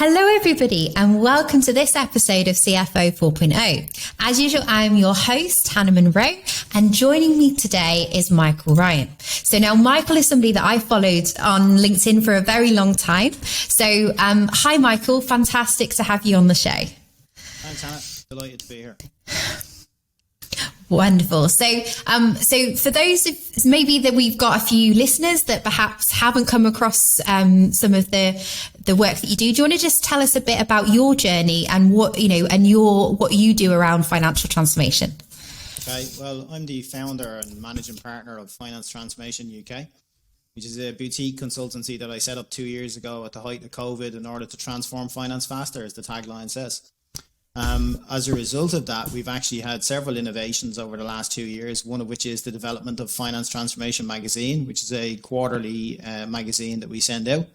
Hello, everybody, and welcome to this episode of CFO 4.0. As usual, I'm your host, Hannah Munro, and joining me today is Michael Ryan. So now Michael is somebody that I followed on LinkedIn for a very long time. So hi, Michael. Fantastic to have you on the show. Thanks, Hannah. Delighted to be here. Wonderful. So for those of maybe that we've got a few listeners that perhaps haven't come across some of the work that you do you want to just tell us a bit about your journey and what you do around financial transformation? Okay. Well, I'm the founder and managing partner of Finance Transformation UK, which is a boutique consultancy that I set up 2 years ago at the height of COVID in order to transform finance faster, as the tagline says. As a result of that, we've actually had several innovations over the last 2 years, one of which is the development of Finance Transformation magazine, which is a quarterly magazine that we send out,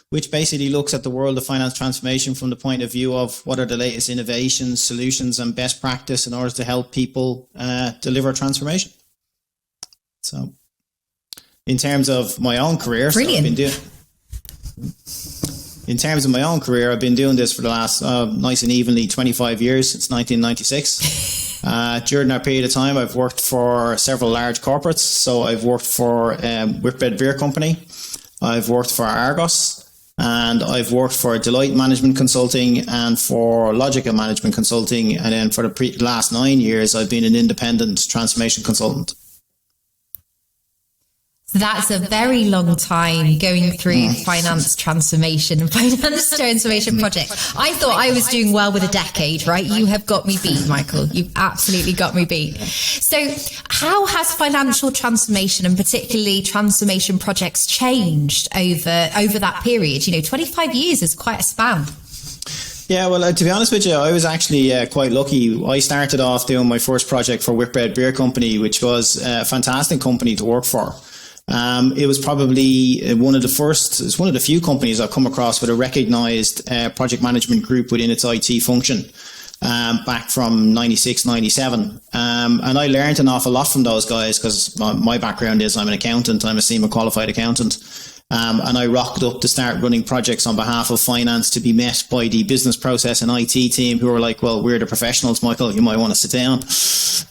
which basically looks at the world of finance transformation from the point of view of what are the latest innovations, solutions and best practice in order to help people deliver transformation. So in terms of my own career, In terms of my own career, I've been doing this for the last nice and evenly 25 years, since 1996. During that period of time, I've worked for several large corporates. So I've worked for Whitbread Beer Company, I've worked for Argos, and I've worked for Deloitte Management Consulting and for Logica Management Consulting. And then for the last 9 years, I've been an independent transformation consultant. That's a very long time going through finance transformation and finance transformation projects. I thought I was doing well with a decade, right? You have got me beat, Michael. You've absolutely got me beat. So how has financial transformation and particularly transformation projects changed over that period? 25 years is quite a span. Yeah, well, to be honest with you, I was actually quite lucky. I started off doing my first project for Whitbread Beer Company, which was a fantastic company to work for. It was probably one of the few companies I've come across with a recognized project management group within its IT function back from 96, 97. And I learned an awful lot from those guys because my background is I'm an accountant. I'm a SEMA qualified accountant. And I rocked up to start running projects on behalf of finance to be met by the business process and IT team who were like, well, we're the professionals, Michael, you might want to sit down.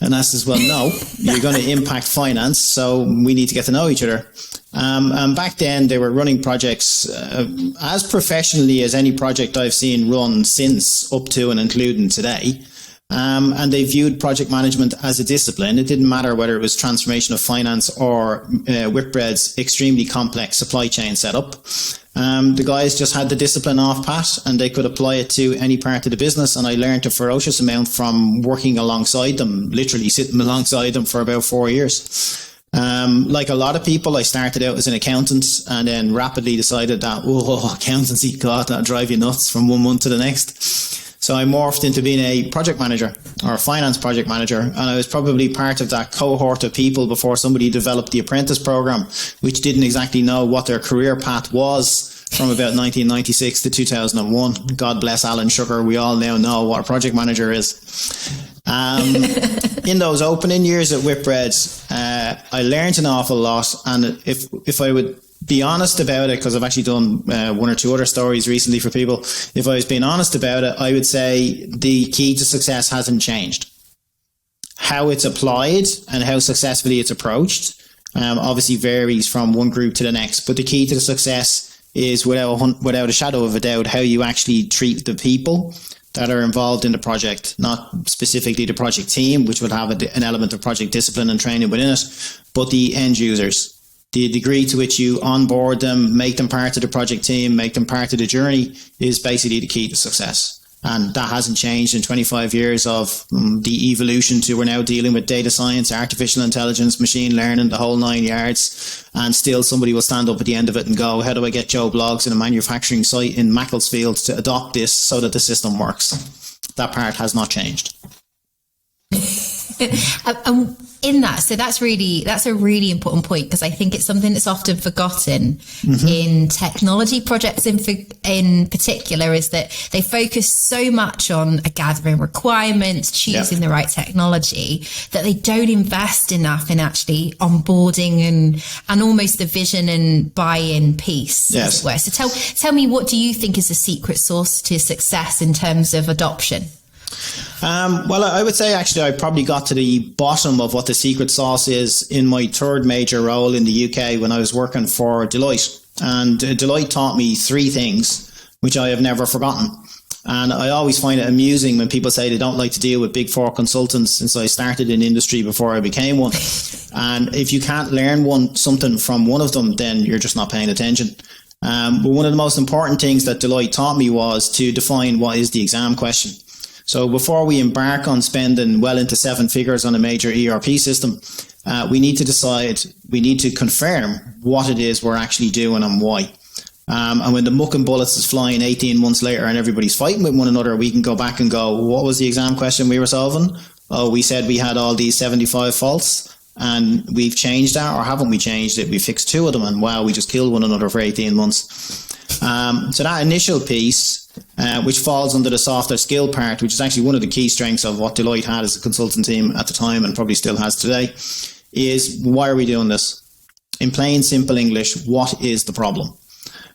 And I says, well, no, you're going to impact finance, so we need to get to know each other. And back then they were running projects as professionally as any project I've seen run since, up to and including today. And they viewed project management as a discipline. It didn't matter whether it was transformation of finance or Whitbread's extremely complex supply chain setup. The guys just had the discipline off pat and they could apply it to any part of the business. And I learned a ferocious amount from working alongside them, literally sitting alongside them for about 4 years. Like a lot of people, I started out as an accountant and then rapidly decided that, accountancy, God, that'll drive you nuts from 1 month to the next. So I morphed into being a project manager or a finance project manager. And I was probably part of that cohort of people before somebody developed the apprentice program, which didn't exactly know what their career path was from about 1996 to 2001. God bless Alan Sugar. We all now know what a project manager is. In those opening years at Whitbread, I learned an awful lot. And if I would be honest about it, because I've actually done 1 or 2 other stories recently for people. If I was being honest about it, I would say the key to success hasn't changed. How it's applied and how successfully it's approached obviously varies from one group to the next. But the key to the success is without a shadow of a doubt how you actually treat the people that are involved in the project, not specifically the project team, which would have an element of project discipline and training within it, but the end users. The degree to which you onboard them, make them part of the project team, make them part of the journey is basically the key to success. And that hasn't changed in 25 years of the evolution to we're now dealing with data science, artificial intelligence, machine learning, the whole 9 yards. And still somebody will stand up at the end of it and go, how do I get Joe Bloggs in a manufacturing site in Macclesfield to adopt this so that the system works? That part has not changed. In that, so that's a really important point, because I think it's something that's often forgotten in technology projects in particular, is that they focus so much on gathering requirements, choosing the right technology, that they don't invest enough in actually onboarding and almost the vision and buy-in piece, as it were. So tell me, what do you think is the secret sauce to success in terms of adoption? Well, I would say actually I probably got to the bottom of what the secret sauce is in my third major role in the UK when I was working for Deloitte. And Deloitte taught me three things which I have never forgotten. And I always find it amusing when people say they don't like to deal with big four consultants, since I started in industry before I became one. And if you can't learn something from one of them, then you're just not paying attention. But one of the most important things that Deloitte taught me was to define what is the exam question. So before we embark on spending well into 7 figures on a major ERP system, we need to confirm what it is we're actually doing and why. And when the muck and bullets is flying 18 months later and everybody's fighting with one another, we can go back and go, what was the exam question we were solving? Oh, we said we had all these 75 faults and we've changed that, or haven't we changed it? We fixed 2 of them, and wow, we just killed one another for 18 months. So that initial piece, which falls under the softer skill part, which is actually one of the key strengths of what Deloitte had as a consultant team at the time and probably still has today, is why are we doing this? In plain, simple English, what is the problem?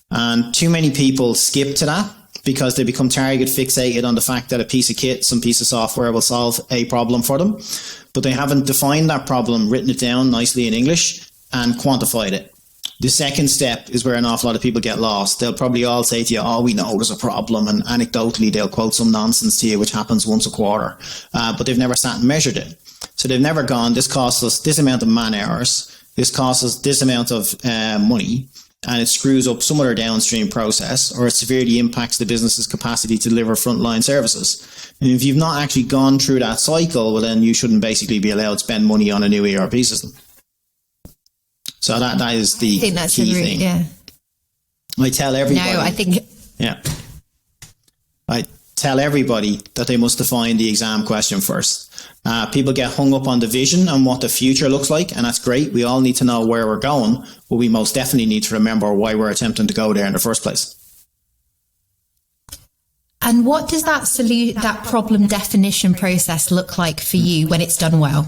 And too many people skip to that because they become target fixated on the fact that a piece of kit, some piece of software will solve a problem for them. But they haven't defined that problem, written it down nicely in English, and quantified it. The second step is where an awful lot of people get lost. They'll probably all say to you, oh, we know there's a problem. And anecdotally, they'll quote some nonsense to you, which happens once a quarter. But they've never sat and measured it. So they've never gone, this costs us this amount of man hours. This costs us this amount of money. And it screws up some other downstream process, or it severely impacts the business's capacity to deliver frontline services. And if you've not actually gone through that cycle, well, then you shouldn't basically be allowed to spend money on a new ERP system. So that is the key thing. Yeah. I tell everybody. No, I think. Yeah. I tell everybody that they must define the exam question first. People get hung up on the vision and what the future looks like, and that's great. We all need to know where we're going, but we most definitely need to remember why we're attempting to go there in the first place. And what does that problem definition process look like for you when it's done well?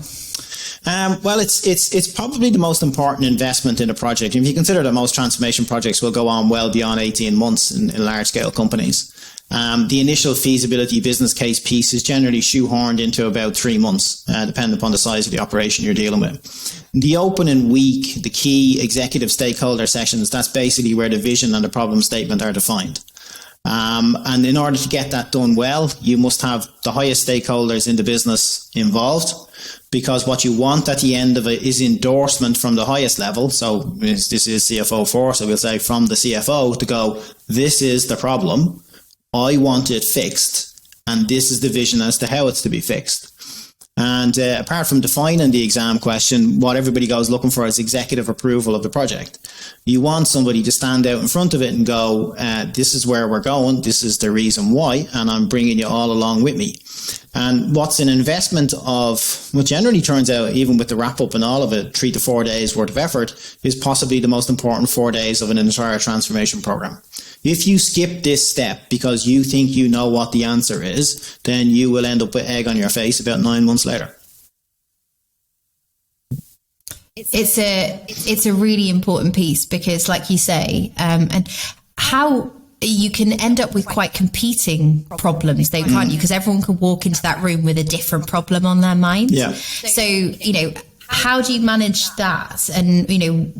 Well, it's probably the most important investment in a project. If you consider that most transformation projects will go on well beyond 18 months in large scale companies. The initial feasibility business case piece is generally shoehorned into about 3 months, depending upon the size of the operation you're dealing with. The opening week, the key executive stakeholder sessions, that's basically where the vision and the problem statement are defined. And in order to get that done well, you must have the highest stakeholders in the business involved, because what you want at the end of it is endorsement from the highest level. So this is CFO 4, so we'll say from the CFO to go, this is the problem. I want it fixed, and this is the vision as to how it's to be fixed. And apart from defining the exam question, what everybody goes looking for is executive approval of the project. You want somebody to stand out in front of it and go, this is where we're going, this is the reason why, and I'm bringing you all along with me. And what's an investment of, what generally turns out, even with the wrap up and all of it, 3 to 4 days worth of effort, is possibly the most important 4 days of an entire transformation program. If you skip this step because you think you know what the answer is, then you will end up with egg on your face about 9 months later. It's a really important piece, because, like you say, and how you can end up with quite competing problems, though, can't you? Because everyone can walk into that room with a different problem on their mind. Yeah. So, how do you manage that? And,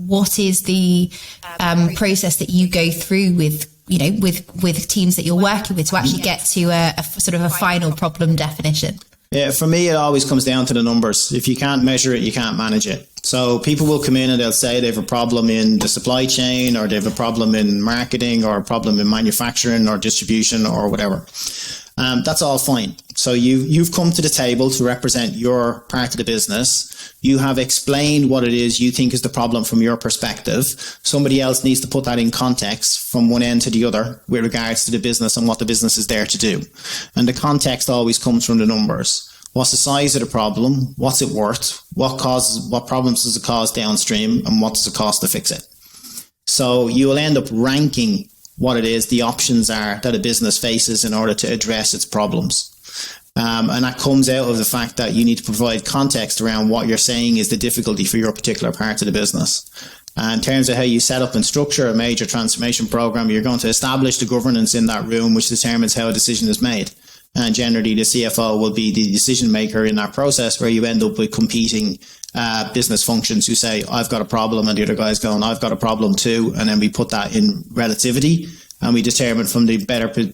what is the process that you go through with teams that you're working with to actually get to a sort of a final problem definition? Yeah, for me, it always comes down to the numbers. If you can't measure it, you can't manage it. So people will come in and they'll say they have a problem in the supply chain, or they have a problem in marketing, or a problem in manufacturing or distribution or whatever. That's all fine. So you've come to the table to represent your part of the business. You have explained what it is you think is the problem from your perspective. Somebody else needs to put that in context from one end to the other with regards to the business and what the business is there to do. And the context always comes from the numbers. What's the size of the problem? What's it worth? What problems does it cause downstream? And what does it cost to fix it? So you will end up ranking what it is the options are that a business faces in order to address its problems. And that comes out of the fact that you need to provide context around what you're saying is the difficulty for your particular part of the business. In terms of how you set up and structure a major transformation program, you're going to establish the governance in that room, which determines how a decision is made. And generally, the CFO will be the decision maker in that process, where you end up with competing business functions who say, I've got a problem, and the other guy's going, I've got a problem too. And then we put that in relativity, and we determine from the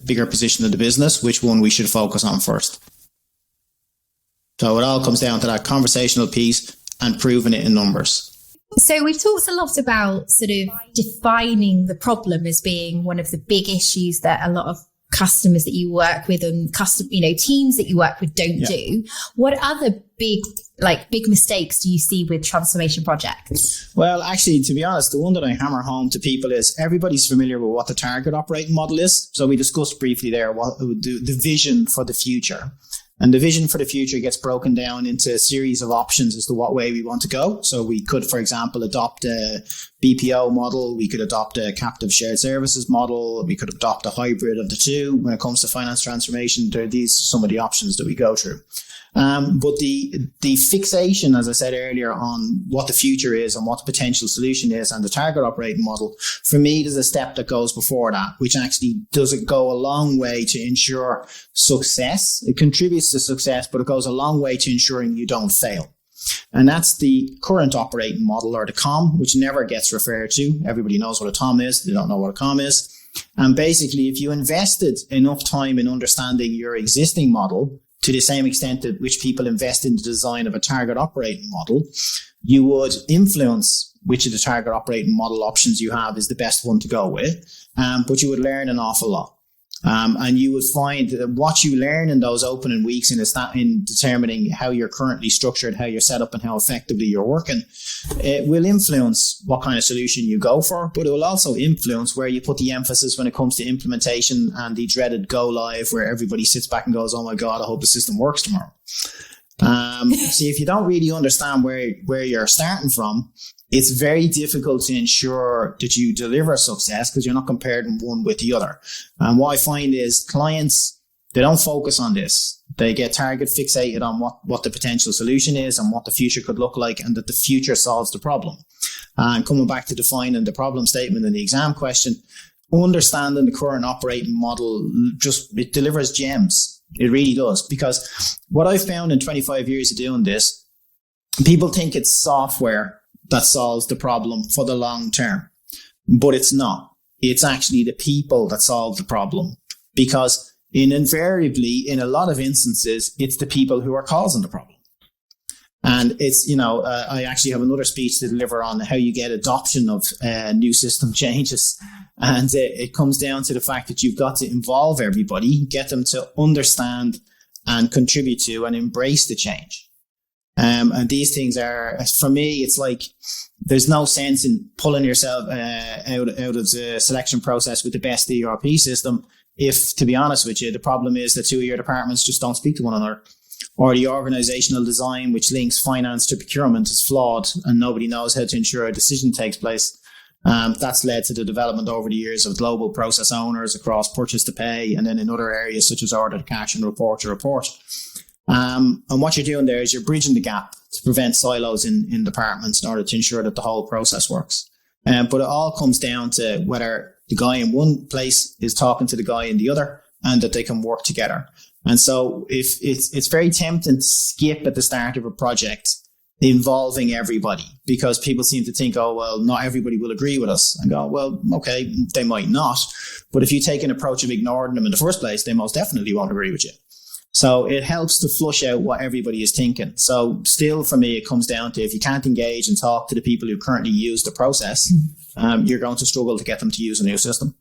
bigger position of the business which one we should focus on first. So it all comes down to that conversational piece and proving it in numbers. So we've talked a lot about sort of defining the problem as being one of the big issues that a lot of customers that you work with and teams that you work with don't do. What other big mistakes do you see with transformation projects? Well, actually, to be honest, the one that I hammer home to people is everybody's familiar with what the target operating model is. So we discussed briefly there what the vision for the future. And the vision for the future gets broken down into a series of options as to what way we want to go. So we could, for example, adopt a BPO model. We could adopt a captive shared services model. We could adopt a hybrid of the two. When it comes to finance transformation, these are some of the options that we go through. But the fixation, as I said earlier, on what the future is and what the potential solution is and the target operating model, for me, there's a step that goes before that, which actually doesn't go a long way to ensure success. It contributes to success, but it goes a long way to ensuring you don't fail. And that's the current operating model, or the COM, which never gets referred to. Everybody knows what a TOM is. They don't know what a COM is. And basically, if you invested enough time in understanding your existing model, to the same extent at which people invest in the design of a target operating model, you would influence which of the target operating model options you have is the best one to go with, but you would learn an awful lot. And you would find that what you learn in those opening weeks in determining how you're currently structured, how you're set up, and how effectively you're working, it will influence what kind of solution you go for, but it will also influence where you put the emphasis when it comes to implementation and the dreaded go live, where everybody sits back and goes, oh my God, I hope the system works tomorrow. See, if you don't really understand where you're starting from, it's very difficult to ensure that you deliver success because you're not comparing one with the other. And what I find is clients, they don't focus on this. They get target fixated on what the potential solution is and what the future could look like, and that the future solves the problem. And coming back to defining the problem statement in the exam question, understanding the current operating model, it delivers gems. It really does. Because what I've found in 25 years of doing this, people think it's software that solves the problem for the long term, but it's not. It's actually the people that solve the problem, because invariably, in a lot of instances, it's the people who are causing the problem. And it's, I actually have another speech to deliver on how you get adoption of new system changes. And it comes down to the fact that you've got to involve everybody, get them to understand and contribute to and embrace the change. And these things are, for me, it's like there's no sense in pulling yourself out of the selection process with the best ERP system if, to be honest with you, the problem is that two of your departments just don't speak to one another, or the organizational design which links finance to procurement is flawed and nobody knows how to ensure a decision takes place. That's led to the development over the years of global process owners across purchase to pay, and then in other areas such as order to cash and report to report. And what you're doing there is you're bridging the gap to prevent silos in departments in order to ensure that the whole process works. But it all comes down to whether the guy in one place is talking to the guy in the other, and that they can work together. And so if it's very tempting to skip at the start of a project involving everybody, because people seem to think, oh, well, not everybody will agree with us. And go, well, okay, they might not. But if you take an approach of ignoring them in the first place, they most definitely won't agree with you. So it helps to flush out what everybody is thinking. So still, for me, it comes down to if you can't engage and talk to the people who currently use the process, you're going to struggle to get them to use a new system.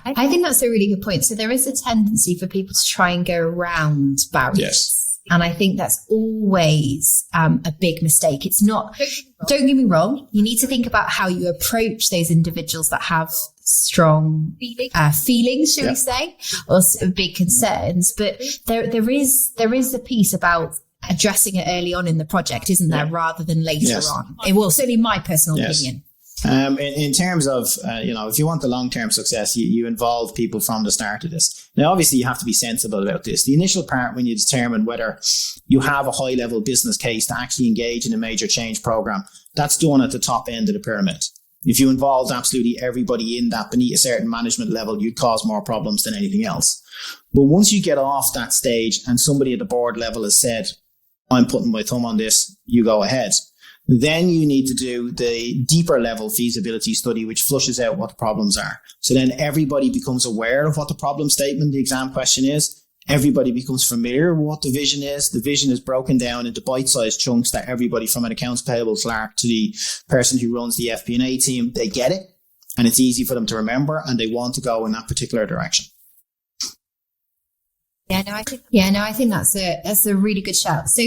I think that's a really good point. So there is a tendency for people to try and go around barriers. Yes. And I think that's always a big mistake. It's not, don't get me wrong, you need to think about how you approach those individuals that have strong feelings, shall we say, or big concerns. But there is the piece about addressing it early on in the project, isn't there, rather than later on. It will, certainly my personal opinion. In terms of, if you want the long-term success, you involve people from the start of this. Now, obviously, you have to be sensible about this. The initial part, when you determine whether you have a high-level business case to actually engage in a major change program, that's done at the top end of the pyramid. If you involved absolutely everybody in that beneath a certain management level, you'd cause more problems than anything else. But once you get off that stage and somebody at the board level has said, I'm putting my thumb on this, you go ahead. Then you need to do the deeper level feasibility study, which flushes out what the problems are. So then everybody becomes aware of what the problem statement, the exam question is. Everybody becomes familiar with what the vision is. The vision is broken down into bite-sized chunks that everybody from an accounts payable clerk to the person who runs the FP&A team, they get it. And it's easy for them to remember and they want to go in that particular direction. I think that's a really good shout. So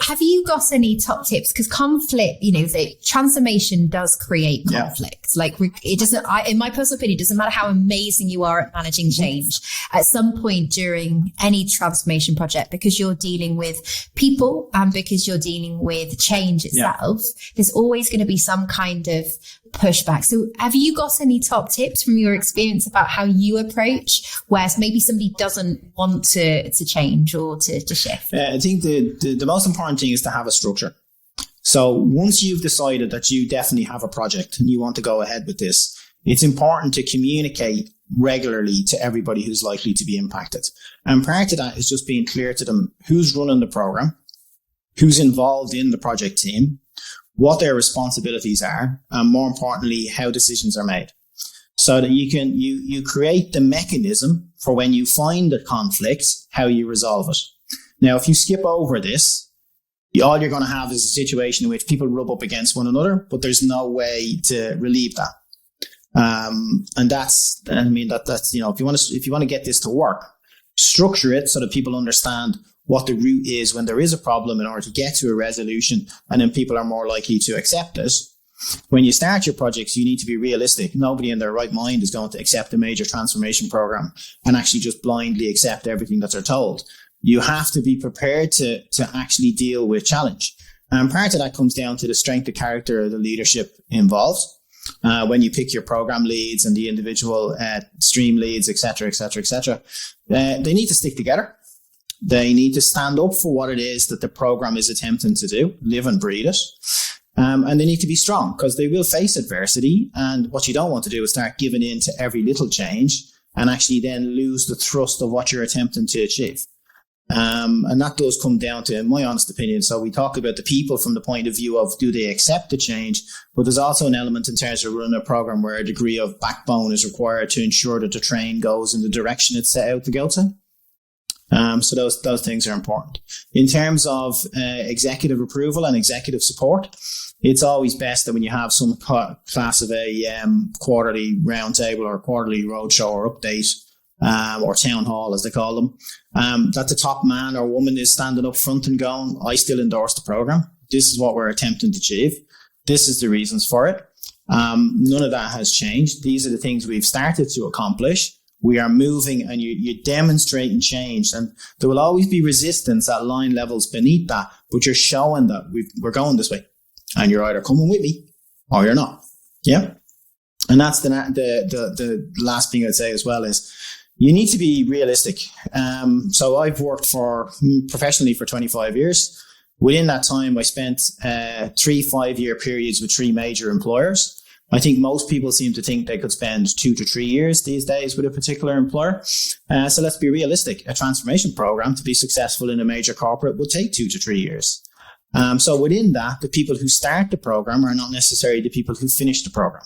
have you got any top tips? Because conflict, the transformation does create conflict. Like it doesn't, in my personal opinion, it doesn't matter how amazing you are at managing change. At some point during any transformation project, because you're dealing with people and because you're dealing with change itself, there's always going to be some kind of pushback. So have you got any top tips from your experience about how you approach where maybe somebody doesn't want to change or to shift? I think the most important thing is to have a structure. So once you've decided that you definitely have a project and you want to go ahead with this, it's important to communicate regularly to everybody who's likely to be impacted. And part of that is just being clear to them who's running the program, who's involved in the project team, what their responsibilities are, and more importantly, how decisions are made. So that you create the mechanism for when you find a conflict, how you resolve it. Now, if you skip over this, all you're going to have is a situation in which people rub up against one another, but there's no way to relieve that. And that's if you want to get this to work, structure it so that people understand what the route is when there is a problem in order to get to a resolution, and then people are more likely to accept it. When you start your projects, you need to be realistic. Nobody in their right mind is going to accept a major transformation program and actually just blindly accept everything that they're told. You have to be prepared to actually deal with challenge. And part of that comes down to the strength of character of the leadership involved. When you pick your program leads and the individual stream leads, et cetera, they need to stick together. They need to stand up for what it is that the program is attempting to do, live and breathe it. And they need to be strong because they will face adversity. And what you don't want to do is start giving in to every little change and actually then lose the thrust of what you're attempting to achieve. And that does come down to, in my honest opinion, so we talk about the people from the point of view of do they accept the change, but there's also an element in terms of running a program where a degree of backbone is required to ensure that the train goes in the direction it's set out to go to. So those things are important. In terms of executive approval and executive support, it's always best that when you have some class of a quarterly roundtable or quarterly roadshow or update, or town hall, as they call them, that the top man or woman is standing up front and going, I still endorse the program. This is what we're attempting to achieve. This is the reasons for it. None of that has changed. These are the things we've started to accomplish. We are moving and you're demonstrating change, and there will always be resistance at line levels beneath that, but you're showing that we're going this way and you're either coming with me or you're not. Yeah. And that's the last thing I'd say as well is you need to be realistic. So I've worked professionally for 25 years. Within that time, I spent 3 5-year periods with 3 major employers. I think most people seem to think they could spend 2 to 3 years these days with a particular employer. So let's be realistic. A transformation program to be successful in a major corporate would take 2 to 3 years. So within that, the people who start the program are not necessarily the people who finish the program.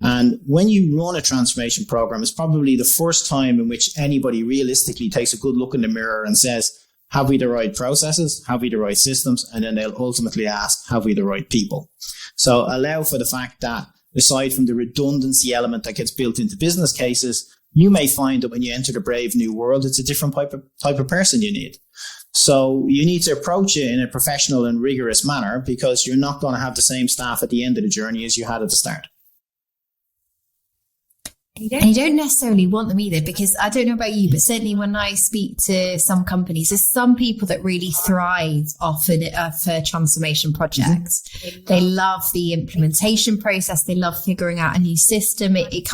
And when you run a transformation program, it's probably the first time in which anybody realistically takes a good look in the mirror and says, have we the right processes? Have we the right systems? And then they'll ultimately ask, have we the right people? So allow for the fact that aside from the redundancy element that gets built into business cases, you may find that when you enter the brave new world, it's a different type of person you need. So you need to approach it in a professional and rigorous manner, because you're not going to have the same staff at the end of the journey as you had at the start. And you don't necessarily want them either, because I don't know about you, but certainly when I speak to some companies, there's some people that really thrive off for transformation projects. Mm-hmm. They love the implementation process. They love figuring out a new system. It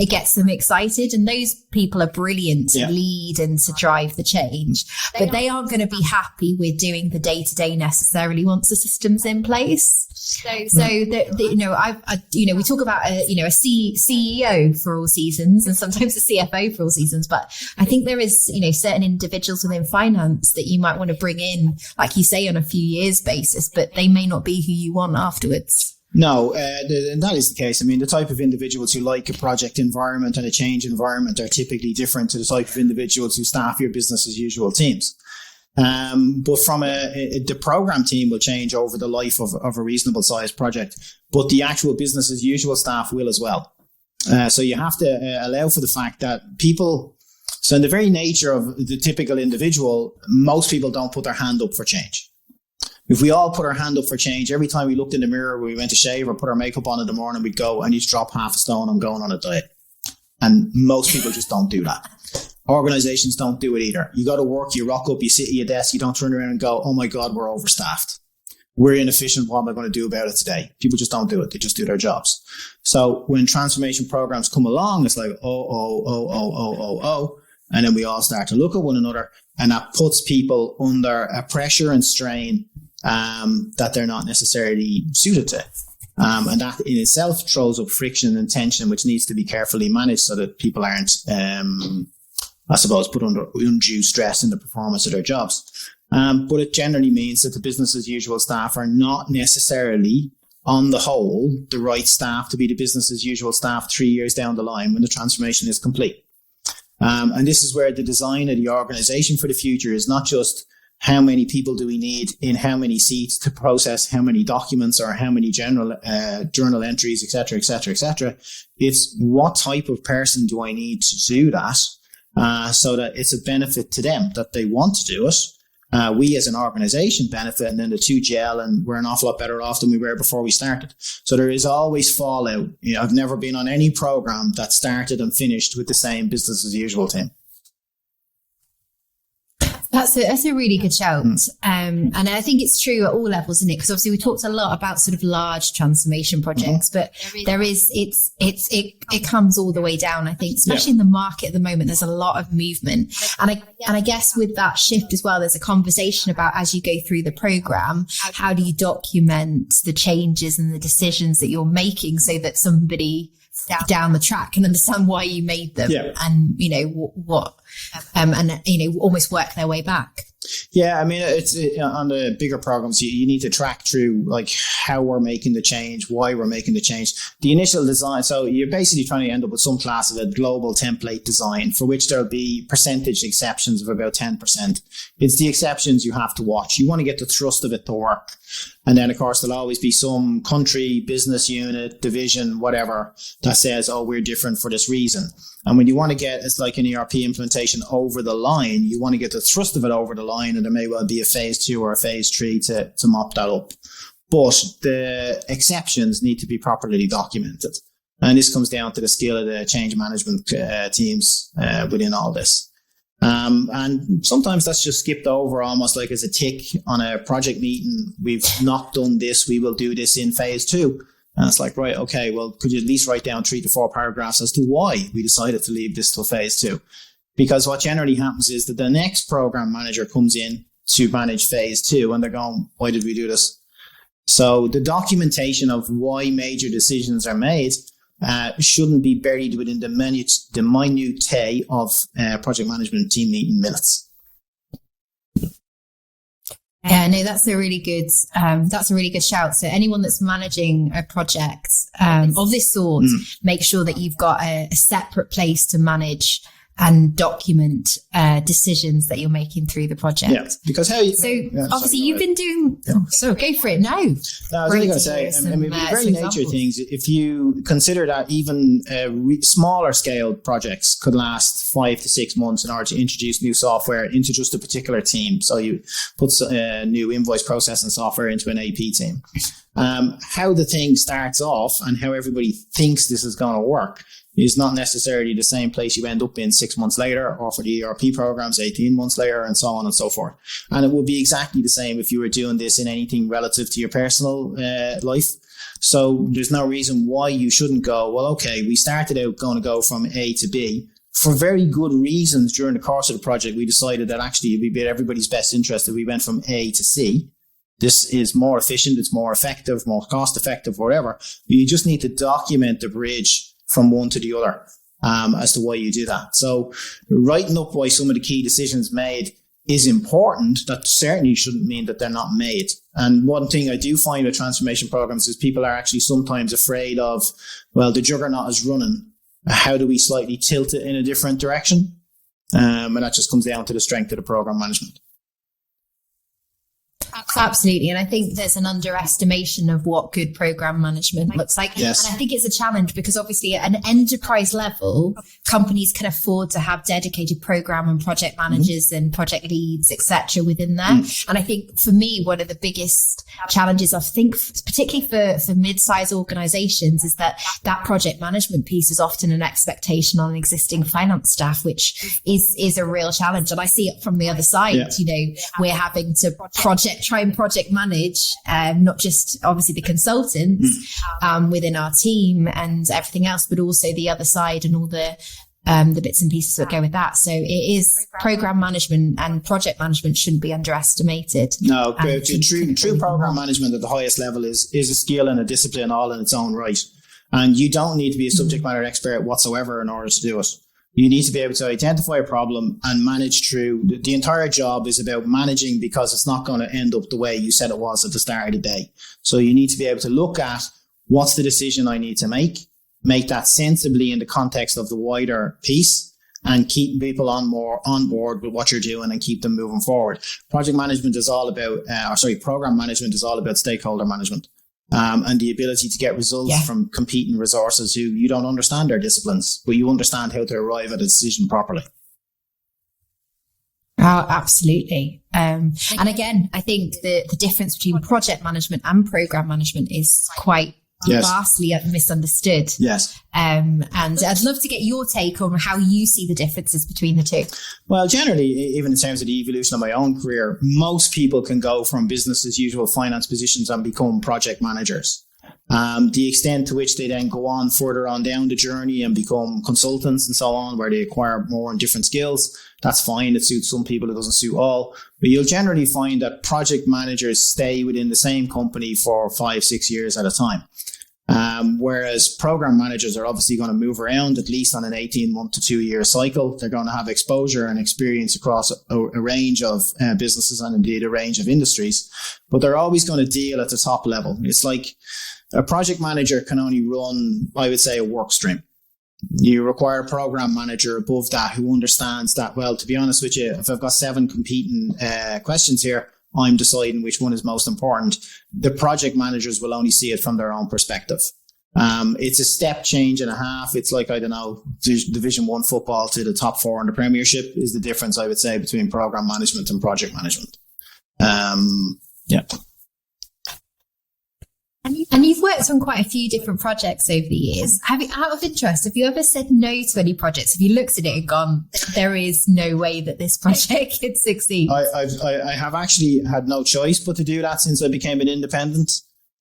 gets them excited. And those people are brilliant to lead and to drive the change, but they aren't going to be happy with doing the day-to-day necessarily once the system's in place. We talk about a CEO for all seasons and sometimes a CFO for all seasons, but I think there is, certain individuals within finance that you might want to bring in, like you say, on a few years basis, but they may not be who you want afterwards. No, that is the case. I mean, the type of individuals who like a project environment and a change environment are typically different to the type of individuals who staff your business as usual teams. But from the program team will change over the life of a reasonable sized project, but the actual business as usual staff will as well. So you have to allow for the fact that people, so in the very nature of the typical individual, most people don't put their hand up for change. If we all put our hand up for change, every time we looked in the mirror, we went to shave or put our makeup on in the morning, we'd go, I need to drop half a stone, I'm going on a diet. And most people just don't do that. Organizations don't do it either. You got to work, you rock up, you sit at your desk, you don't turn around and go, oh my God, we're overstaffed. We're inefficient. What am I going to do about it today? People just don't do it. They just do their jobs. So when transformation programs come along, it's like, and then we all start to look at one another, and that puts people under a pressure and strain that they're not necessarily suited to. And that in itself throws up friction and tension, which needs to be carefully managed so that people aren't, put under undue stress in the performance of their jobs. But it generally means that the business as usual staff are not necessarily, on the whole, the right staff to be the business as usual staff 3 years down the line when the transformation is complete. And this is where the design of the organization for the future is not just how many people do we need in how many seats to process how many documents or how many journal entries, et cetera, et cetera, et cetera. It's what type of person do I need to do that so that it's a benefit to them, that they want to do it. We as an organization benefit, and then the two gel, and we're an awful lot better off than we were before we started. So there is always fallout. I've never been on any program that started and finished with the same business as usual team. That's a really good shout. And I think it's true at all levels, isn't it? Because obviously we talked a lot about sort of large transformation projects, but it comes all the way down, I think, especially in the market at the moment. There's a lot of movement. And I guess with that shift as well, there's a conversation about, as you go through the program, how do you document the changes and the decisions that you're making so that somebody down the track can understand why you made them and almost work their way back. Yeah, I mean, it's on the bigger programs, you need to track through like how we're making the change, why we're making the change, the initial design. So you're basically trying to end up with some class of a global template design for which there'll be percentage exceptions of about 10%. It's the exceptions you have to watch. You want to get the thrust of it to work. And then, of course, there'll always be some country, business unit, division, whatever, that says, oh, we're different for this reason. And when you want to get, it's like an ERP implementation over the line, you want to get the thrust of it over the line, and there may well be a phase 2 or a phase 3 to mop that up. But the exceptions need to be properly documented. And this comes down to the skill of the change management teams within all this. And sometimes that's just skipped over almost like as a tick on a project meeting. We've not done this. We will do this in phase 2. And it's like, right, okay, well, could you at least write down 3 to 4 paragraphs as to why we decided to leave this till phase 2? Because what generally happens is that the next program manager comes in to manage phase 2 and they're going, why did we do this? So the documentation of why major decisions are made shouldn't be buried within the minutiae of project management team meeting minutes. Yeah, no, that's a really good shout. So anyone that's managing a project of this sort, make sure that you've got a separate place to manage and document decisions that you're making through the project. Yeah, because obviously you've been doing. Oh, so go for it now. No, I was only going to say, the very nature of things, if you consider that even smaller scale projects could last 5 to 6 months in order to introduce new software into just a particular team. So you put new invoice processing software into an AP team. How the thing starts off and how everybody thinks this is going to work is not necessarily the same place you end up in 6 months later, or for the ERP programs 18 months later, and so on and so forth. And it would be exactly the same if you were doing this in anything relative to your personal life. So there's no reason why you shouldn't go, well, okay, we started out going to go from A to B. For very good reasons during the course of the project, we decided that actually it'd be in everybody's best interest that we went from A to C. This is more efficient, it's more effective, more cost effective, whatever. You just need to document the bridge from one to the other as to why you do that. So writing up why some of the key decisions made is important. That certainly shouldn't mean that they're not made. And one thing I do find with transformation programs is people are actually sometimes afraid of, well, the juggernaut is running. How do we slightly tilt it in a different direction? And that just comes down to the strength of the program management. Absolutely. And I think there's an underestimation of what good program management looks like. Yes. And I think it's a challenge because obviously at an enterprise level, companies can afford to have dedicated program and project managers and project leads, etc. within there. And I think for me, one of the biggest challenges, I think, particularly for mid-sized organizations, is that project management piece is often an expectation on existing finance staff, which is a real challenge. And I see it from the other side. Yeah. You know, we're having to try and project manage, not just obviously the consultants within our team and everything else, but also the other side and all the bits and pieces that go with that. So it is program management, and project management shouldn't be underestimated. No, true program management at the highest level is a skill and a discipline all in its own right. And you don't need to be a subject matter expert whatsoever in order to do it. You need to be able to identify a problem and manage through. The entire job is about managing, because it's not going to end up the way you said it was at the start of the day. So you need to be able to look at what's the decision I need to make that sensibly in the context of the wider piece, and keep people on board with what you're doing and keep them moving forward. Program management is all about stakeholder management. And the ability to get results from competing resources who you don't understand their disciplines, but you understand how to arrive at a decision properly. Oh, absolutely. And again, I think the difference between project management and program management is quite vastly misunderstood. Yes. And I'd love to get your take on how you see the differences between the two. Well, generally, even in terms of the evolution of my own career, most people can go from business as usual finance positions and become project managers. The extent to which they then go on further on down the journey and become consultants and so on, where they acquire more and different skills, that's fine. It suits some people, it doesn't suit all. But you'll generally find that project managers stay within the same company for 5-6 years at a time. Whereas program managers are obviously going to move around at least on an 18-month to 2-year cycle. They're going to have exposure and experience across a range of businesses and indeed a range of industries, but they're always going to deal at the top level. It's like a project manager can only run, I would say, a work stream. You require a program manager above that who understands that, well, to be honest with you, if I've got 7 competing questions here, I'm deciding which one is most important. The project managers will only see it from their own perspective. It's a step change and a half. It's like, I don't know, Division 1 football to the top 4 in the Premiership is the difference, I would say, between program management and project management. And you've worked on quite a few different projects over the years. Out of interest, have you ever said no to any projects? Have you looked at it and gone, there is no way that this project could succeed? I have actually had no choice but to do that since I became an independent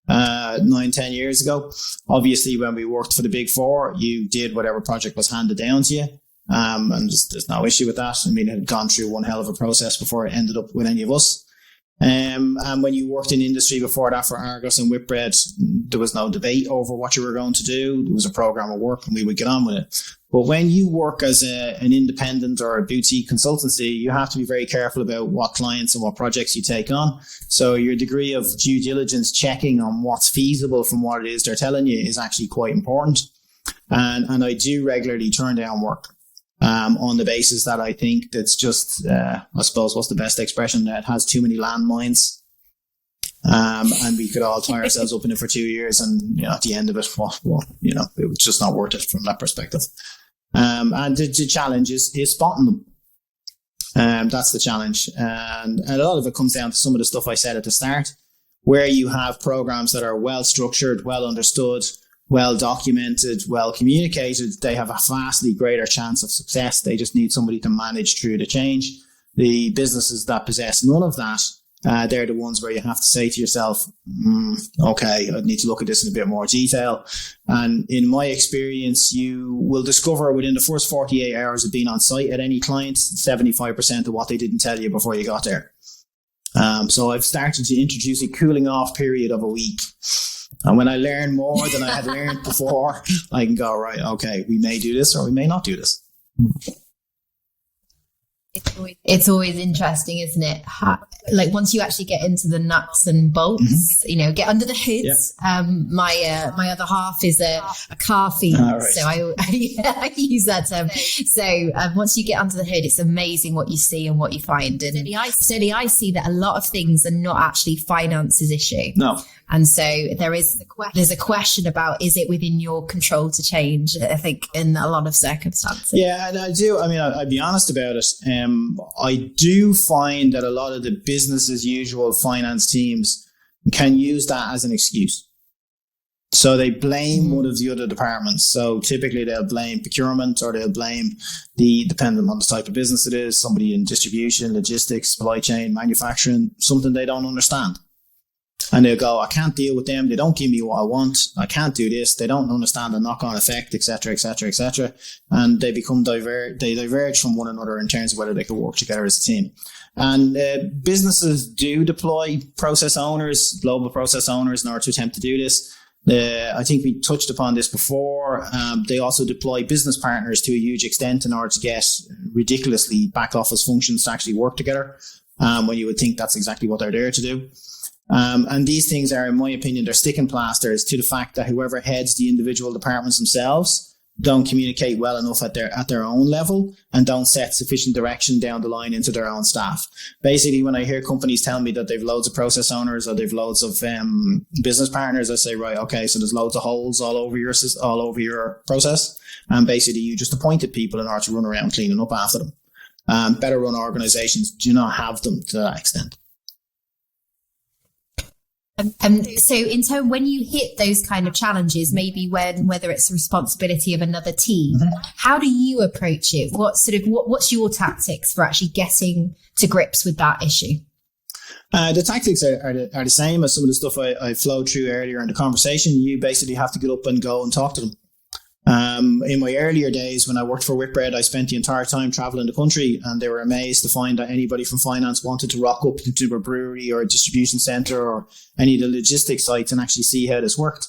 9-10 years ago. Obviously, when we worked for the Big Four, you did whatever project was handed down to you. And there's no issue with that. I mean, it had gone through one hell of a process before it ended up with any of us. And when you worked in industry before that for Argos and Whitbread, there was no debate over what you were going to do. There was a program of work and we would get on with it. But when you work as an independent or a boutique consultancy, you have to be very careful about what clients and what projects you take on. So your degree of due diligence checking on what's feasible from what it is they're telling you is actually quite important. And I do regularly turn down work. on the basis that I think that's just, I suppose, what's the best expression? That it has too many landmines. And we could all tie ourselves up in it for 2 years, and at the end of it, it was just not worth it from that perspective. And the challenge is spotting them. That's the challenge, and a lot of it comes down to some of the stuff I said at the start, where you have programs that are well structured, well understood, well documented, well communicated. They have a vastly greater chance of success. They just need somebody to manage through the change. The businesses that possess none of that, they're the ones where you have to say to yourself, okay, I need to look at this in a bit more detail. And in my experience, you will discover within the first 48 hours of being on site at any client, 75% of what they didn't tell you before you got there. So I've started to introduce a cooling off period of a week. And when I learn more than I had learned before, I can go, right, okay, we may do this or we may not do this. It's always interesting, isn't it? Like once you actually get into the nuts and bolts, get under the hood. Yeah. My other half is a car fiend, right. So I use that term. So once you get under the hood, it's amazing what you see and what you find. And slowly I see that a lot of things are not actually finance's issue. No. And so there's a question about, is it within your control to change? I think in a lot of circumstances. Yeah, and I do. I mean, I'd be honest about it. I do find that a lot of the business as usual finance teams can use that as an excuse. So they blame one of the other departments. So typically they'll blame procurement, or they'll blame depending on the type of business it is, somebody in distribution, logistics, supply chain, manufacturing, something they don't understand. And they'll go, I can't deal with them. They don't give me what I want. I can't do this. They don't understand the knock-on effect, etc., etc., etc. And they become they diverge from one another in terms of whether they can work together as a team. And businesses do deploy process owners, global process owners, in order to attempt to do this. I think we touched upon this before. They also deploy business partners to a huge extent in order to get ridiculously back office functions to actually work together, when you would think that's exactly what they're there to do. And these things are, in my opinion, they're sticking plasters to the fact that whoever heads the individual departments themselves don't communicate well enough at their own level, and don't set sufficient direction down the line into their own staff. Basically, when I hear companies tell me that they've loads of process owners or they've loads of business partners, I say, right, okay, so there's loads of holes all over your process, and basically you just appointed people in order to run around cleaning up after them. Better run organizations do not have them to that extent. So in terms, when you hit those kind of challenges, maybe whether it's the responsibility of another team, how do you approach it? What's your tactics for actually getting to grips with that issue? The tactics are the same as some of the stuff I flowed through earlier in the conversation. You basically have to get up and go and talk to them. In my earlier days when I worked for Whitbread, I spent the entire time traveling the country, and they were amazed to find that anybody from finance wanted to rock up into a brewery or a distribution center or any of the logistics sites and actually see how this worked.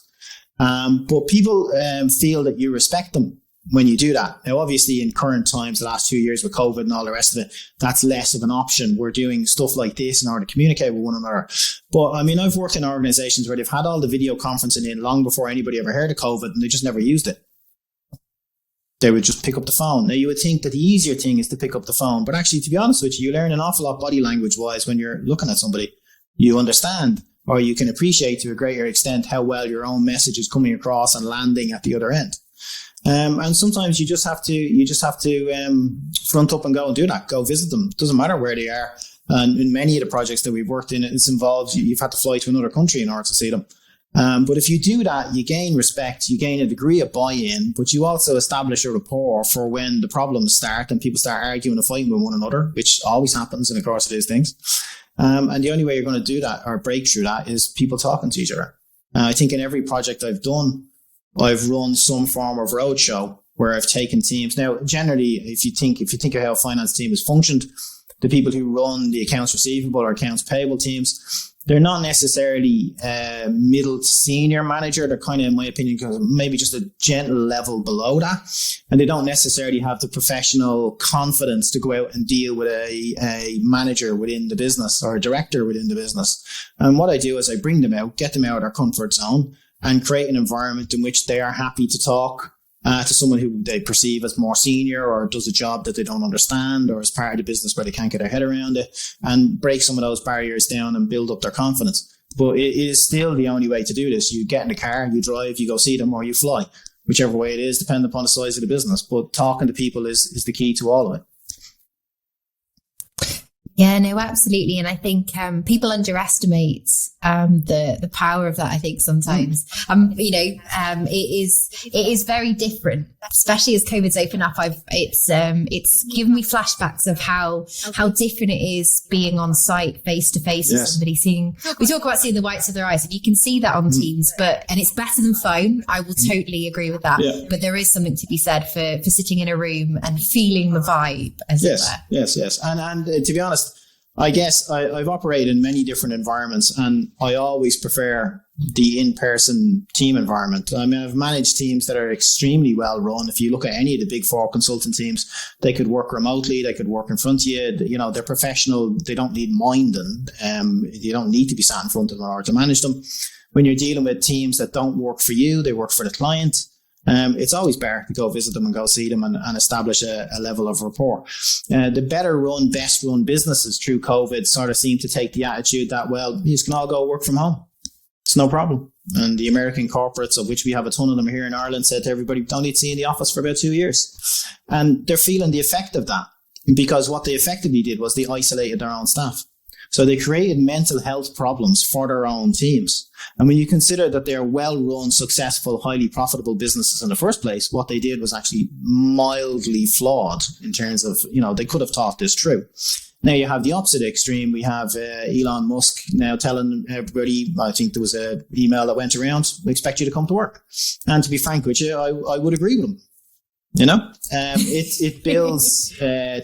But people feel that you respect them when you do that. Now, obviously, in current times, the last 2 years with COVID and all the rest of it, that's less of an option. We're doing stuff like this in order to communicate with one another. But I mean, I've worked in organizations where they've had all the video conferencing in long before anybody ever heard of COVID, and they just never used it. They would just pick up the phone. Now, you would think that the easier thing is to pick up the phone, but actually, to be honest with you learn an awful lot body language wise when you're looking at somebody. You understand, or you can appreciate to a greater extent how well your own message is coming across and landing at the other end. And sometimes you just have to front up and go and do that. Go visit them. Doesn't matter where they are. And in many of the projects that we've worked in, it's involved, you've had to fly to another country in order to see them. But if you do that, you gain respect, you gain a degree of buy-in, but you also establish a rapport for when the problems start and people start arguing and fighting with one another, which always happens in the course of these things. And the only way you're going to do that or break through that is people talking to each other. I think in every project I've done, I've run some form of roadshow where I've taken teams. Now, generally, if you think of how a finance team has functioned, the people who run the accounts receivable or accounts payable teams, they're not necessarily middle to senior manager. They're kind of, in my opinion, maybe just a gentle level below that. And they don't necessarily have the professional confidence to go out and deal with a manager within the business or a director within the business. And what I do is I bring them out, get them out of their comfort zone, and create an environment in which they are happy to talk to someone who they perceive as more senior or does a job that they don't understand or is part of the business where they can't get their head around it, and break some of those barriers down and build up their confidence. But it is still the only way to do this. You get in the car, you drive, you go see them, or you fly, whichever way it is, depending upon the size of the business. But talking to people is the key to all of it. Yeah, no, absolutely. And I think people underestimate the power of that, I think, sometimes. It is very different, especially as COVID's opened up. It's given me flashbacks of how different it is being on site face to face with somebody, we talk about seeing the whites of their eyes, and you can see that on Teams, and it's better than phone. I will totally agree with that. Yeah. But there is something to be said for sitting in a room and feeling the vibe, as it were. Yes. And to be honest, I guess I've operated in many different environments, and I always prefer the in-person team environment. I mean, I've managed teams that are extremely well run. If you look at any of the big four consultant teams, they could work remotely, they could work in front of you. You know, they're professional. They don't need minding. You don't need to be sat in front of them in order to manage them. When you're dealing with teams that don't work for you, they work for the client. It's always better to go visit them and go see them and establish a level of rapport. The better run, best run businesses through COVID sort of seem to take the attitude that, well, you can all go work from home. It's no problem. And the American corporates, of which we have a ton of them here in Ireland, said to everybody, don't need to see you in the office for about 2 years. And they're feeling the effect of that, because what they effectively did was they isolated their own staff. So they created mental health problems for their own teams. And when you consider that they're well-run, successful, highly profitable businesses in the first place, what they did was actually mildly flawed in terms of, they could have thought this through. Now you have the opposite extreme. We have Elon Musk now telling everybody, I think there was an email that went around, we expect you to come to work. And to be frank with you, I would agree with him. It builds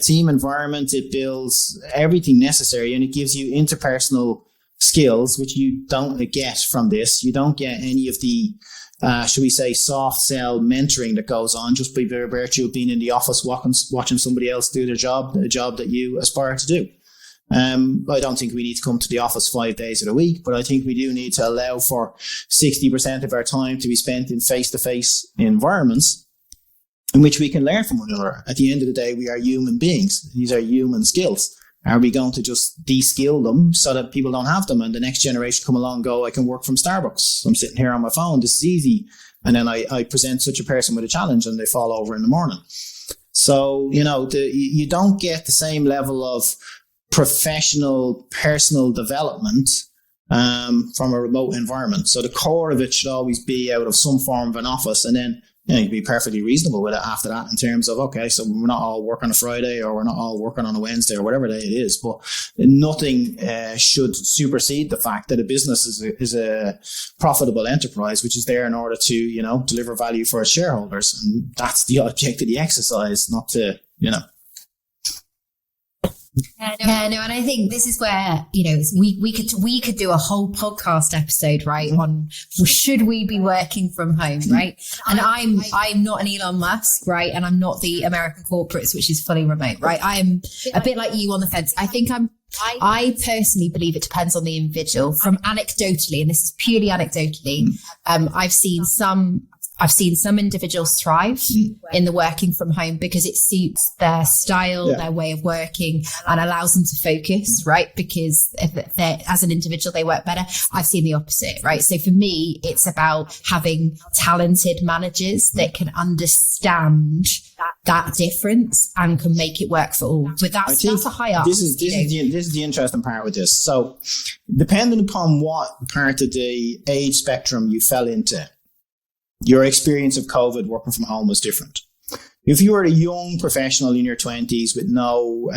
team environment, it builds everything necessary, and it gives you interpersonal skills, which you don't get from this. You don't get any of the, should we say, soft sell mentoring that goes on just by virtue of being in the office watching somebody else do their job, a job that you aspire to do. I don't think we need to come to the office 5 days of the week, but I think we do need to allow for 60% of our time to be spent in face-to-face environments in which we can learn from one another. At the end of the day, we are human beings. These are human skills. Are we going to just de-skill them so that people don't have them and the next generation come along and go, I can work from Starbucks. I'm sitting here on my phone. This is easy. And then I present such a person with a challenge and they fall over in the morning. So, you don't get the same level of professional, personal development from a remote environment. So the core of it should always be out of some form of an office, and then you can be perfectly reasonable with it after that in terms of, okay, so we're not all working on a Friday or we're not all working on a Wednesday or whatever day it is, but nothing should supersede the fact that a business is a profitable enterprise, which is there in order to, deliver value for its shareholders. And that's the object of the exercise, not to, and I think this is where we could do a whole podcast episode, right, on should we be working from home, right? And I'm not an Elon Musk, right, and I'm not the American corporates, which is fully remote, right? I'm a bit like you on the fence. I personally believe it depends on the individual. From anecdotally, and this is purely anecdotally, I've seen some individuals thrive in the working from home because it suits their style, their way of working, and allows them to focus, right? Because if they're, as an individual, they work better. I've seen the opposite, right? So for me, it's about having talented managers that can understand that difference and can make it work for all. But that's a high art. This is the interesting part with this. So depending upon what part of the age spectrum you fell into, your experience of COVID working from home was different. If you were a young professional in your 20s with no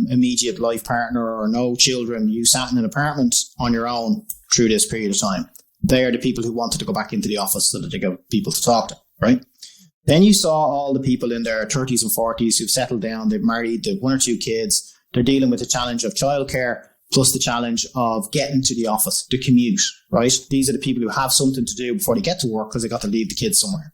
immediate life partner or no children, you sat in an apartment on your own through this period of time. They are the people who wanted to go back into the office so that they got people to talk to, right? Then you saw all the people in their 30s and 40s who've settled down, they've married, they've 1 or 2 kids, they're dealing with the challenge of childcare, plus the challenge of getting to the office, the commute, right? These are the people who have something to do before they get to work because they got to leave the kids somewhere.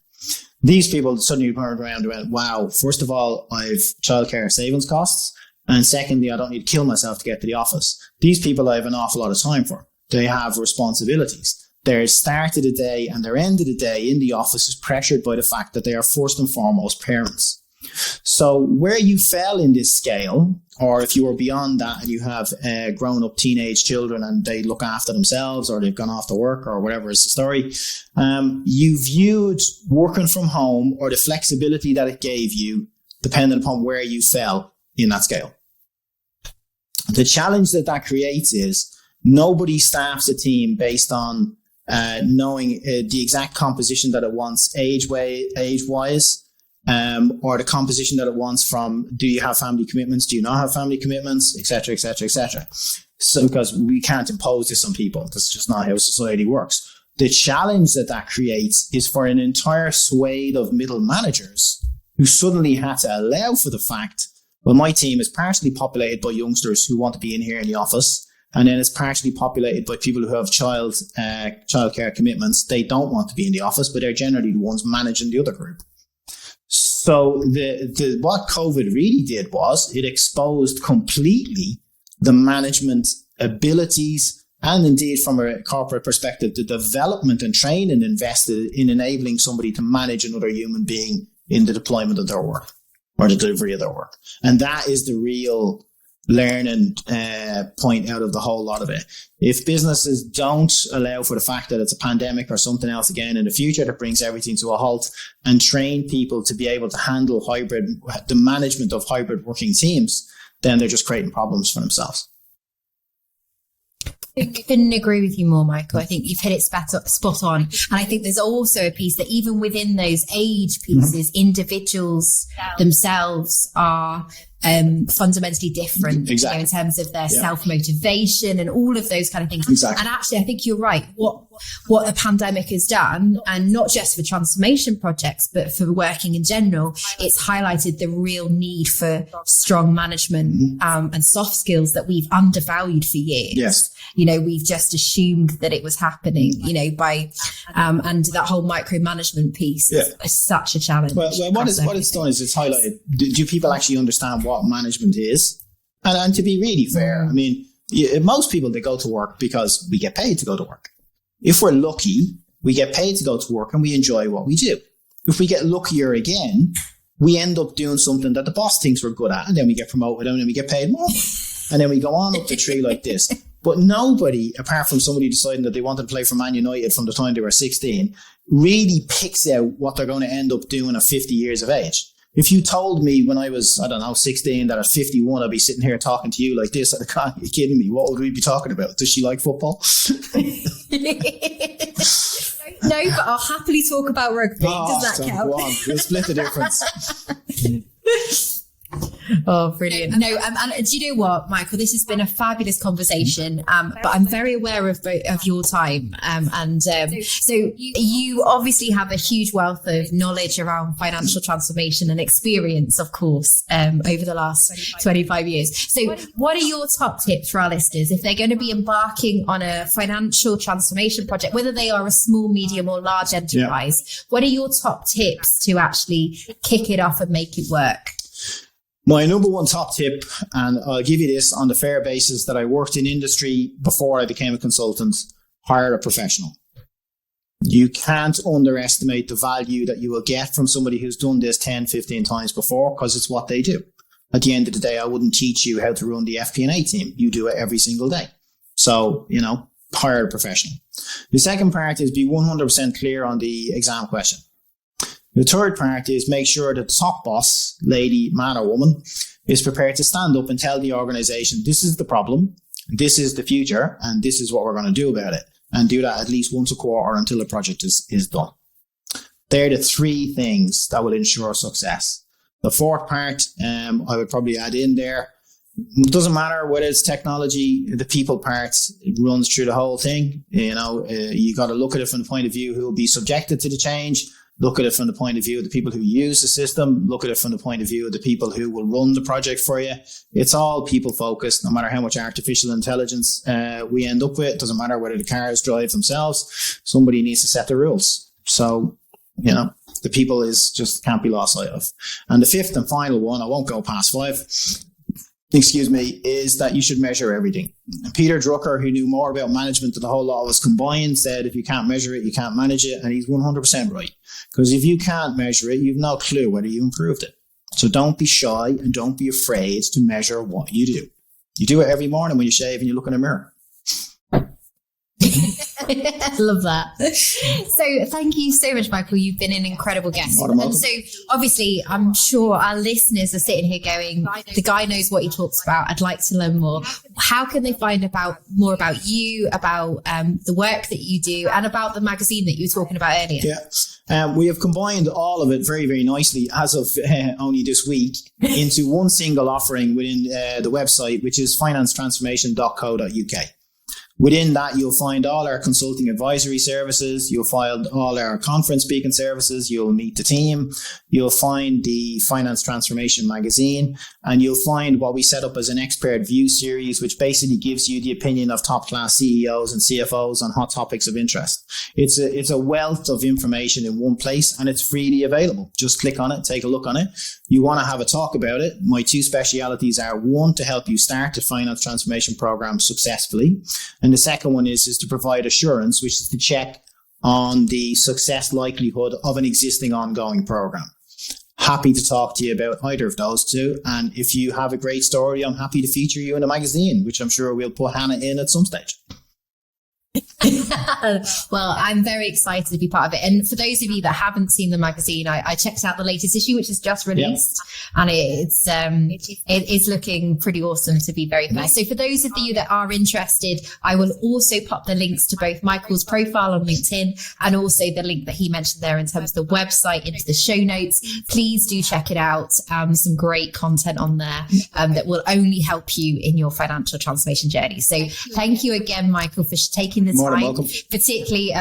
These people suddenly turned around and went, wow, first of all, I've childcare savings costs. And secondly, I don't need to kill myself to get to the office. These people I have an awful lot of time for. They have responsibilities. their start of the day and their end of the day in the office is pressured by the fact that they are first and foremost parents. So where you fell in this scale, or if you were beyond that and you have grown-up teenage children and they look after themselves or they've gone off to work or whatever is the story, you viewed working from home or the flexibility that it gave you depending upon where you fell in that scale. The challenge that creates is nobody staffs a team based on knowing the exact composition that it wants age-wise, or the composition that it wants from, do you have family commitments? Do you not have family commitments? Et cetera, et cetera, et cetera. So, because we can't impose this on people. That's just not how society works. The challenge that creates is for an entire swathe of middle managers who suddenly had to allow for the fact, well, my team is partially populated by youngsters who want to be in here in the office. And then it's partially populated by people who have childcare commitments. They don't want to be in the office, but they're generally the ones managing the other group. So what COVID really did was it exposed completely the management abilities and indeed from a corporate perspective, the development and training invested in enabling somebody to manage another human being in the deployment of their work or the delivery of their work. And that is the real learning point out of the whole lot of it. If businesses don't allow for the fact that it's a pandemic or something else again in the future that brings everything to a halt and train people to be able to handle the management of hybrid working teams, then they're just creating problems for themselves. I couldn't agree with you more, Michael. I think you've hit it spot on. And I think there's also a piece that even within those age pieces, individuals themselves are fundamentally different, exactly. In terms of their self-motivation and all of those kind of things. Exactly. And actually, I think you're right. What the pandemic has done, and not just for transformation projects, but for working in general, it's highlighted the real need for strong management and soft skills that we've undervalued for years. Yes. We've just assumed that it was happening, by, and that whole micromanagement piece is such a challenge. Well, what it's done is it's highlighted, do people actually understand what management is? And to be really fair, I mean, most people, they go to work because we get paid to go to work. If we're lucky, we get paid to go to work and we enjoy what we do. If we get luckier again, we end up doing something that the boss thinks we're good at, and then we get promoted and then we get paid more. And then we go on up the tree like this. But nobody, apart from somebody deciding that they wanted to play for Man United from the time they were 16, really picks out what they're going to end up doing at 50 years of age. If you told me when I was, 16, that at 51, I'd be sitting here talking to you like this, I'd go, you're kidding me. What would we be talking about? Does she like football? No, but I'll happily talk about rugby. Does that count? Go on. We'll split the difference. Oh, brilliant. No, and do you know what, Michael? This has been a fabulous conversation, but I'm very aware of your time. So you obviously have a huge wealth of knowledge around financial transformation and experience, of course, over the last 25 years. So what are your top tips for our listeners if they're going to be embarking on a financial transformation project, whether they are a small, medium or large enterprise? Yeah. What are your top tips to actually kick it off and make it work? My number one top tip, and I'll give you this on the fair basis that I worked in industry before I became a consultant, hire a professional. You can't underestimate the value that you will get from somebody who's done this 10, 15 times before, because it's what they do. At the end of the day, I wouldn't teach you how to run the FP&A team. You do it every single day. So, hire a professional. The second part is be 100% clear on the exam question. The third part is make sure that the top boss, lady, man or woman, is prepared to stand up and tell the organization, this is the problem, this is the future, and this is what we're going to do about it. And do that at least once a quarter until the project is done. They're the three things that will ensure success. The fourth part, I would probably add in there, it doesn't matter whether it's technology, the people part runs through the whole thing. You got to look at it from the point of view who will be subjected to the change. Look at it from the point of view of the people who use the system. Look at it from the point of view of the people who will run the project for you. It's all people focused, no matter how much artificial intelligence we end up with. It doesn't matter whether the cars drive themselves. Somebody needs to set the rules. So, the people is just can't be lost sight of. And the fifth and final one, I won't go past 5, is that you should measure everything. Peter Drucker, who knew more about management than the whole lot of us combined, said if you can't measure it, you can't manage it. And he's 100% right. Because if you can't measure it, you've no clue whether you improved it. So don't be shy and don't be afraid to measure what you do. You do it every morning when you shave and you look in a mirror. Love that. So thank you so much, Michael. You've been an incredible guest. And so obviously, I'm sure our listeners are sitting here going, the guy knows what he talks about. I'd like to learn more. How can they find more about you, about the work that you do, and about the magazine that you were talking about earlier? Yeah. We have combined all of it very, very nicely as of only this week into one single offering within the website, which is financetransformation.co.uk. Within that, you'll find all our consulting advisory services. You'll find all our conference speaking services. You'll meet the team. You'll find the Finance Transformation magazine. And you'll find what we set up as an expert view series, which basically gives you the opinion of top class CEOs and CFOs on hot topics of interest. It's a wealth of information in one place, and it's freely available. Just click on it, take a look on it. You want to have a talk about it. My two specialities are, one, to help you start the finance transformation program successfully. And the second one is to provide assurance, which is to check on the success likelihood of an existing ongoing program. Happy to talk to you about either of those two. And if you have a great story, I'm happy to feature you in a magazine, which I'm sure we'll put Hannah in at some stage. Well, I'm very excited to be part of it. And for those of you that haven't seen the magazine, I checked out the latest issue, which is just released, and it's looking pretty awesome, to be very fair. So for those of you that are interested, I will also pop the links to both Michael's profile on LinkedIn and also the link that he mentioned there in terms of the website into the show notes. Please do check it out. Some great content on there that will only help you in your financial transformation journey. So thank you again, Michael, for taking the time, particularly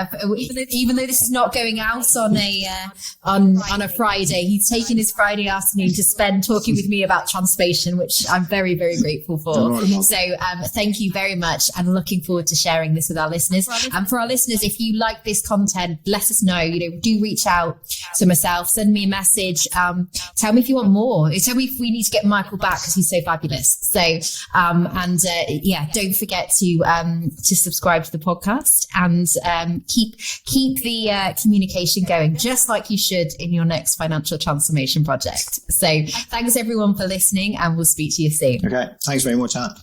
even though this is not going out on a Friday. He's taken his Friday afternoon to spend talking with me about transformation, which I'm very, very grateful for. So thank you very much, and looking forward to sharing this with our listeners. And for our listeners, if you like this content, let us know. Do reach out to myself, send me a message, tell me if you want more, tell me if we need to get Michael back because he's so fabulous. So don't forget to subscribe to the podcast and keep the communication going, just like you should in your next financial transformation project. So thanks everyone for listening, and we'll speak to you soon. Okay, thanks very much, Hannah.